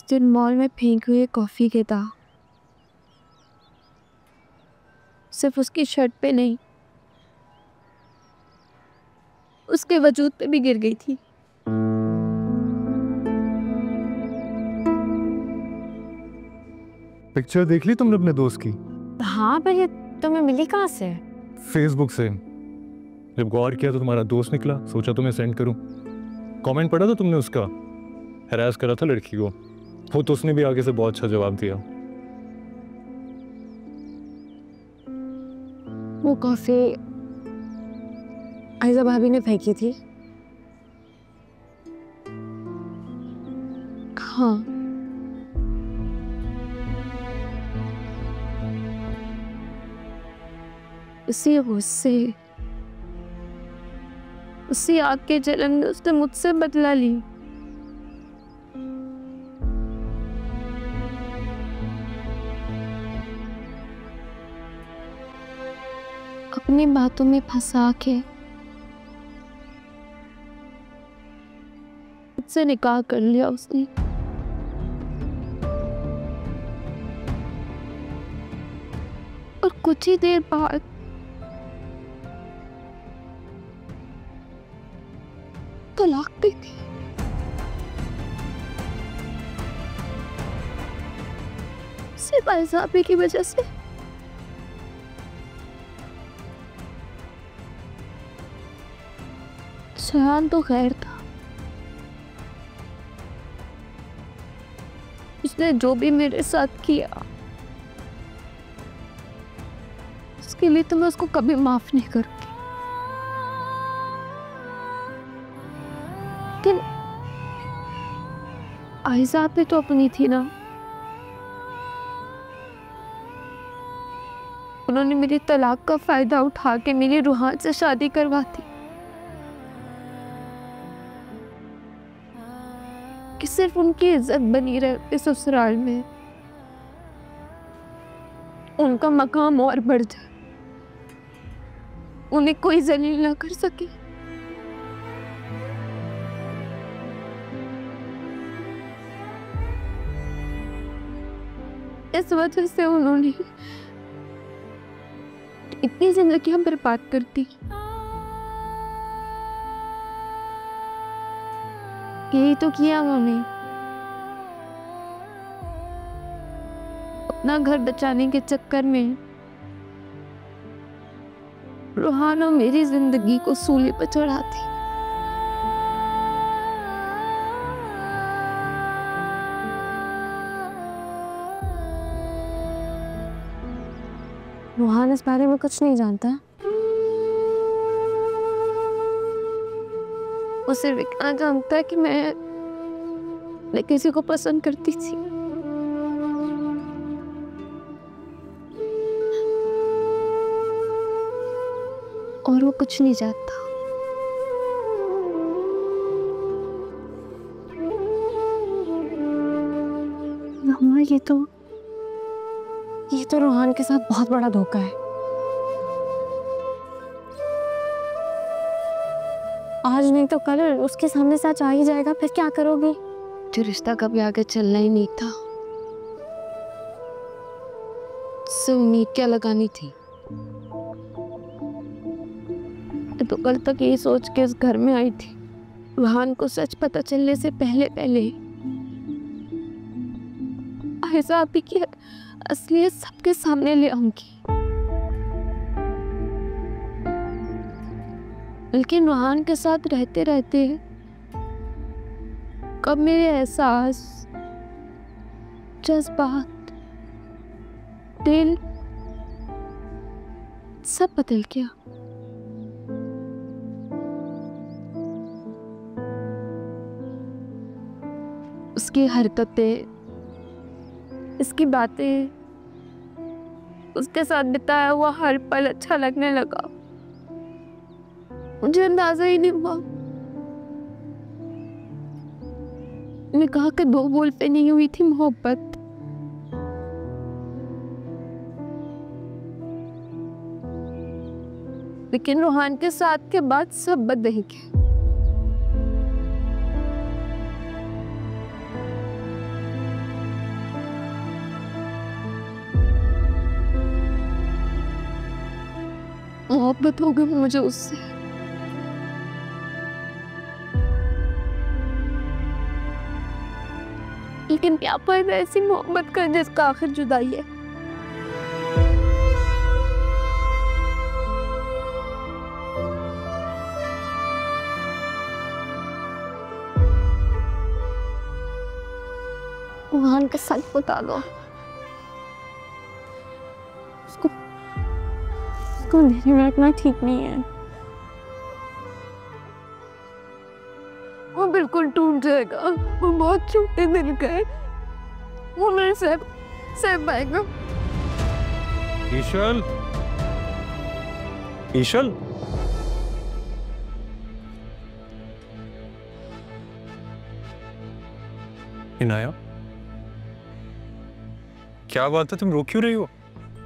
दिन मॉल में फेंके हुए कॉफ़ी के दाग सिर्फ उसकी शर्ट पे नहीं, उसके वजूद पे भी गिर गई थी। पिक्चर देख ली तुमने अपने दोस्त की? हाँ, पर ये तुम्हें मिली कहाँ से? फेसबुक से। जब गौर किया तो तुम्हारा दोस्त निकला, सोचा तुम्हें सेंड करूं। कमेंट पढ़ा था तुमने उसका? हैरास करा था लड़की को, वो तो उसने भी आगे से बहुत अच्छा जवाब दिया। वो कॉफी आयजा भाभी ने फेंकी थी। हाँ, उसी गुस्से, उसी आग के जलन में उसने मुझसे बदला ली। अपनी बातों में फंसा के मुझसे निकाह कर लिया उसने। और कुछ ही देर बाद तलाक दे दी। सिर्फ अल्जाबे की वजह से। शयान तो खैर था, उसने जो भी मेरे साथ किया उसके लिए तो मैं उसको कभी माफ नहीं करूंगी। लेकिन आयजा पे तो अपनी थी ना, उन्होंने मेरी तलाक का फायदा उठा के मेरी रूहान से शादी करवा दी कि सिर्फ उनकी इज्जत बनी रहे इस ससुराल में, उनका मकाम और बढ़ जाए, उन्हें कोई जलील ना कर सके। इस वजह से उन्होंने इतनी जिंदगियां बर्बाद कर दी। यही तो किया उन्होंने, अपना घर बचाने के चक्कर में रूहान और मेरी जिंदगी को सूली पर चढ़ा दी। रूहान इस बारे में कुछ नहीं जानता। वो सिर्फ इतना जानता है कि मैं किसी को पसंद करती थी। और वो कुछ नहीं जानता। हाँ, ये तो रूहान के साथ बहुत बड़ा धोखा है। आज नहीं तो कल उसके सामने सच आ ही जाएगा, फिर क्या करोगी? जो रिश्ता कभी आगे चलना ही नहीं था, उससे उम्मीद क्या लगानी थी? तो कल तक यही सोच के इस घर में आई थी, रूहान को सच पता चलने से पहले पहले आयजा आपी की असलियत सबके सामने ले आऊंगी। लेकिन रूहान के साथ रहते रहते कब मेरे एहसास, जज्बात, दिल सब बदल गया। उसकी हरकतें, इसकी बातें, उसके साथ बिताया हुआ हर पल अच्छा लगने लगा। मुझे अंदाजा ही नहीं हुआ निकाह के 2 बोल पे नहीं हुई थी मोहब्बत। लेकिन रूहान के साथ के बाद सब बदल गया। मोहब्बत हो गई मुझे उससे। लेकिन क्या फायदा ऐसी मोहब्बत का जिसका आखिर जुदाई है। वहान का सच बता दो, उसको अंधेरे में रखना ठीक नहीं है। वो बिल्कुल टूट जाएगा, वो बहुत छोटे दिल का है, वो मेरे सह पाएगा। ईशल, ईशल, इनाया, क्या बात है, तुम रो क्यों रही हो?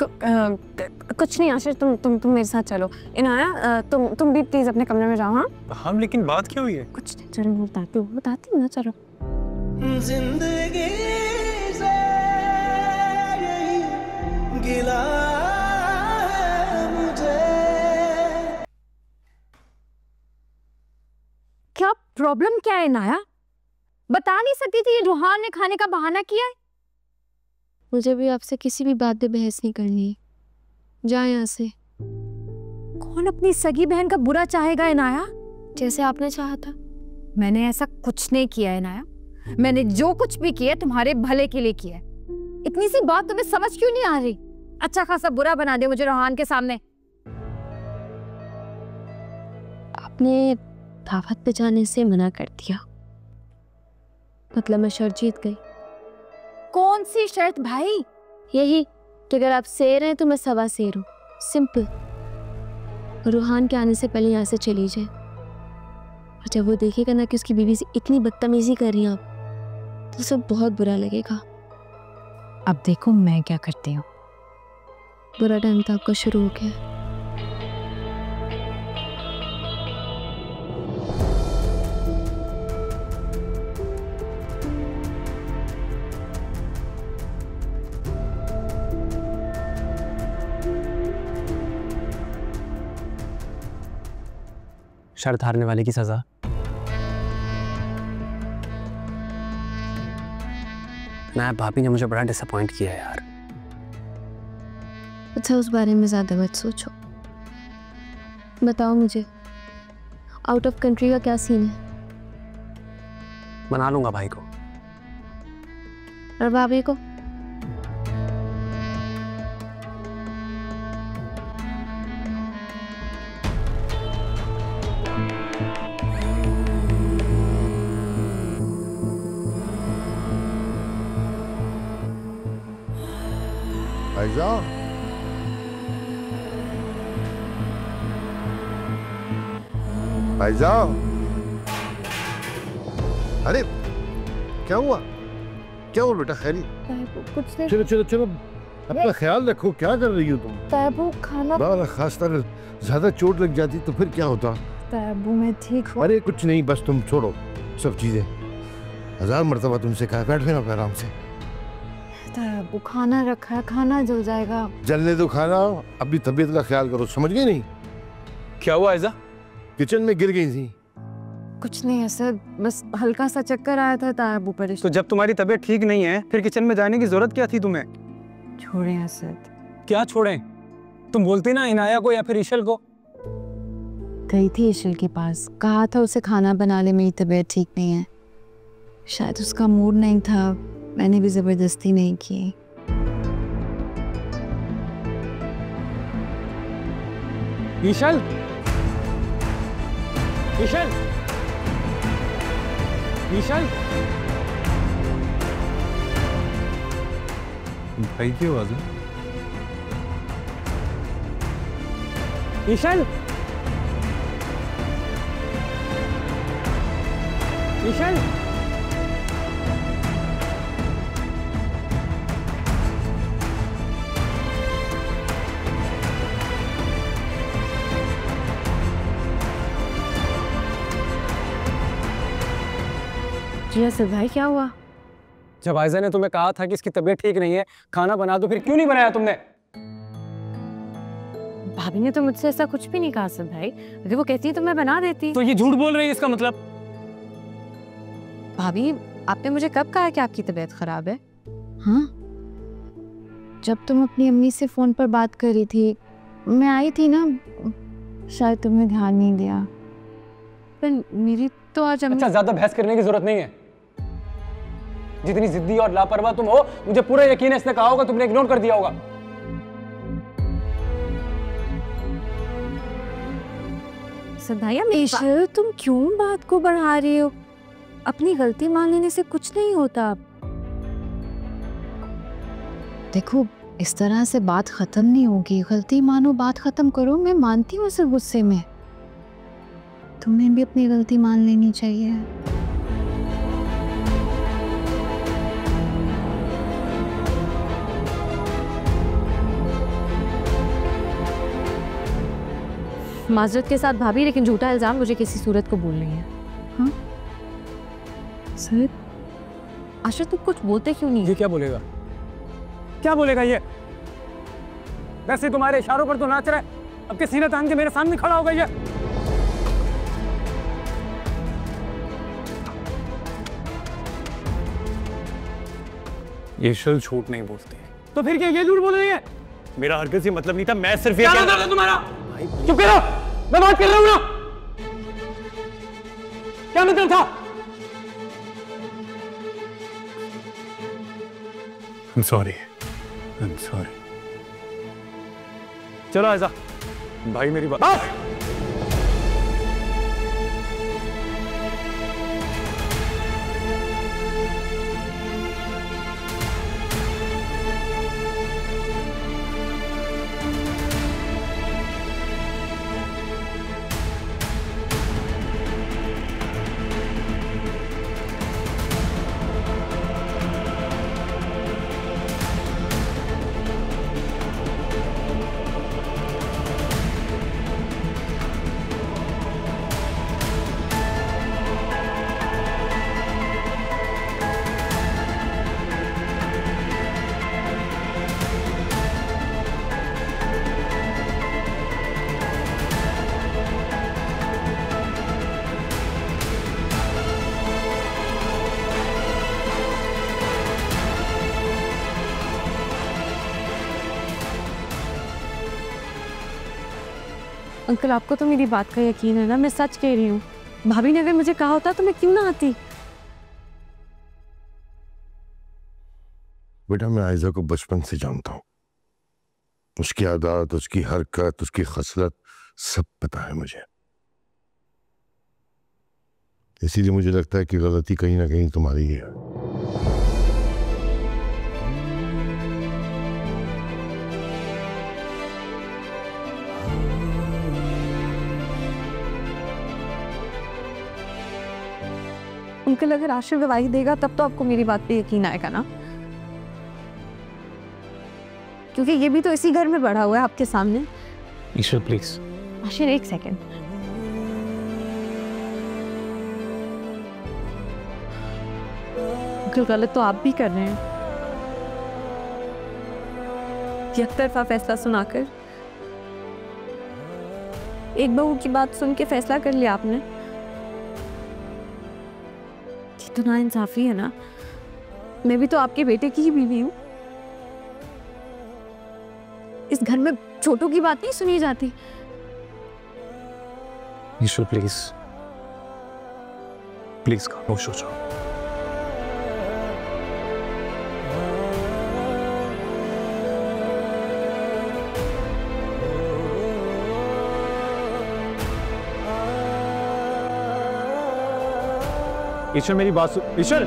कुछ नहीं आशीष, तुम मेरे साथ चलो। इनाया, तुम भी प्लीज अपने कमरे में जाओ। हाँ हम, लेकिन बात क्या हुई है? कुछ नहीं, चलो बताती हूँ ना, चलो। जिंदगी से यही गिला है मुझे। क्या प्रॉब्लम क्या है इनाया? बता नहीं सकती थी? रूहान ने खाने का बहाना किया है। मुझे भी आपसे किसी भी बात पे बहस नहीं करनी है, जाए यहाँ से। कौन अपनी सगी बहन का बुरा चाहेगा इनाया? जैसे आपने चाहा था। मैंने ऐसा कुछ नहीं किया है इनाया। मैंने जो कुछ भी किया तुम्हारे भले के लिए किया है। इतनी सी बात तुम्हें समझ क्यों नहीं आ रही? अच्छा खासा बुरा बना दे मुझे रूहान के सामने। आपने दावत पे जाने से मना कर दिया, मतलब मैं शर्त जीत गई। कौन सी शर्त भाई? यही कि अगर आप शेर हैं तो मैं सवा शेर हूँ, सिंपल। रूहान के आने से पहले यहाँ से चली जाए, और जब वो देखेगा ना कि उसकी बीवी से इतनी बदतमीजी कर रही हैं आप, तो सब बहुत बुरा लगेगा। अब देखो मैं क्या करती हूँ। बुरा टाइम तो आपका शुरू हो गया। शर्त हारने वाले की सजा। ना, भाभी ने मुझे बड़ा डिसअपॉइंट किया है यार। अच्छा, उस बारे में ज़्यादा मत सोचो। बताओ मुझे, आउट ऑफ कंट्री का क्या सीन है? मना लूंगा भाई को। और भाभी को? भाईजान, भाईजान, अरे क्या हुआ? क्या हुआ बेटा? खैरी? कुछ नहीं। चलो चलो चलो, अपना ख्याल रखो। क्या कर रही हो तुम? तैबू खाना। खास तरह ज्यादा चोट लग जाती तो फिर क्या होता? तैबू मैं ठीक हूँ। अरे कुछ नहीं, बस तुम छोड़ो सब चीजें। 1000 मर्तबा तुमसे कहा, बैठ ना आराम से। तैबू खाना रखा है, खाना जल जाएगा। जलने दो खाना, अभी तबीयत का ख्याल करो, समझ गई नहीं? क्या हुआ ऐसा? किचन में गिर गई थी। कुछ नहीं है सर, बस हल्का सा चक्कर आया था। तैबू परेशान। तो जब तुम्हारी तबीयत ठीक नहीं है फिर किचन में जाने की जरूरत क्या थी तुम्हें? छोड़े असद। क्या छोड़ें? तुम बोलती ना इनाया को या फिर ईशल को। गई थी ईशल के पास, कहा था उसे खाना बना ले, मेरी तबीयत ठीक नहीं है। शायद उसका मूड नहीं था, मैंने भी जबरदस्ती नहीं की। ईशल, ईशल, ईशल। भाई की आवाज है। ईशल, ईशल। जी असद भाई, क्या हुआ? जब आयजा ने तुम्हें कहा था कि इसकी तबीयत ठीक नहीं है, खाना बना दो, फिर क्यों नहीं बनाया तुमने? भाभी ने तो मुझसे ऐसा कुछ भी नहीं कहा सब भाई, अगर वो कहती तो मैं बना देती। तो ये झूठ बोल रही है इसका मतलब? भाभी आपने मुझे कब कहा कि आपकी तबीयत खराब है? हाँ, जब तुम अपनी अम्मी से फोन पर बात कर रही थी, मैं आई थी ना, शायद तुमने ध्यान नहीं दिया। पर मेरी तो आज अम्मी... अच्छा, ज्यादा बहस करने की जरूरत नहीं है। जितनी जिद्दी और लापरवाह तुम हो, मुझे पूरा यकीन है इसने कहा होगा, तुमने इग्नोर कर दिया होगा। सदाया ईश्वर, तुम क्यों बात को बढ़ा रही हो? अपनी गलती मान लेने से कुछ नहीं होता। देखो, इस तरह से बात खत्म नहीं होगी। गलती मानो, बात खत्म करो। मैं मानती हूँ इस गुस्से में, तुम्हें भी अपनी गलती मान लेनी चाहिए। माजरत के साथ भाभी, लेकिन झूठा इल्जाम मुझे किसी सूरत को बोल नहीं है। हाँ सर, आशा तुम कुछ बोलते क्यों नहीं? ये क्या बोलेगा? क्या बोलेगा ये? वैसे तुम्हारे इशारों पर तो नाच रहा है, अब के सीना तान के मेरे सामने खड़ा होगा ये। ये शल झूठ नहीं बोलती। तो फिर क्या ये झूठ बोल रही है? मेरा हरकत से मतलब नहीं था, मैं सिर्फ ये क्या मतलब है तुम्हारा? चुप करो, मैं बात कर रहा हूं ना। क्या मतलब था? I'm sorry. I'm sorry. चलो ऐसा भाई, मेरी बात अंकल, आपको तो मेरी बात का यकीन है ना? मैं सच कह रही हूँ। भाभी ने अगर मुझे कहा होता तो मैं क्यों ना आती? बेटा, मैं आयजा को बचपन से जानता हूँ। उसकी आदत, उसकी हरकत, उसकी खसलत सब पता है मुझे। इसीलिए मुझे लगता है कि गलती कहीं ना कहीं तुम्हारी ही है। अंकल, अगर आशिर गवाही देगा तब तो आपको मेरी बात पे यकीन आएगा ना? क्योंकि ये भी तो इसी घर में बढ़ा हुआ है आपके सामने। ईश्वर प्लीज। आशिर, एक सेकंड। अंकल, गलत तो आप भी कर रहे हैं। एक तरफा फैसला सुनाकर, एक बहू की बात सुन के फैसला कर लिया आपने। तो ना इंसाफी है ना? मैं भी तो आपके बेटे की ही बीवी हूँ। इस घर में छोटों की बात नहीं सुनी जाती। ईश्वर प्लीज, प्लीज खामोश हो जाओ। ईश्वर, मेरी बात सुन। ईश्वर,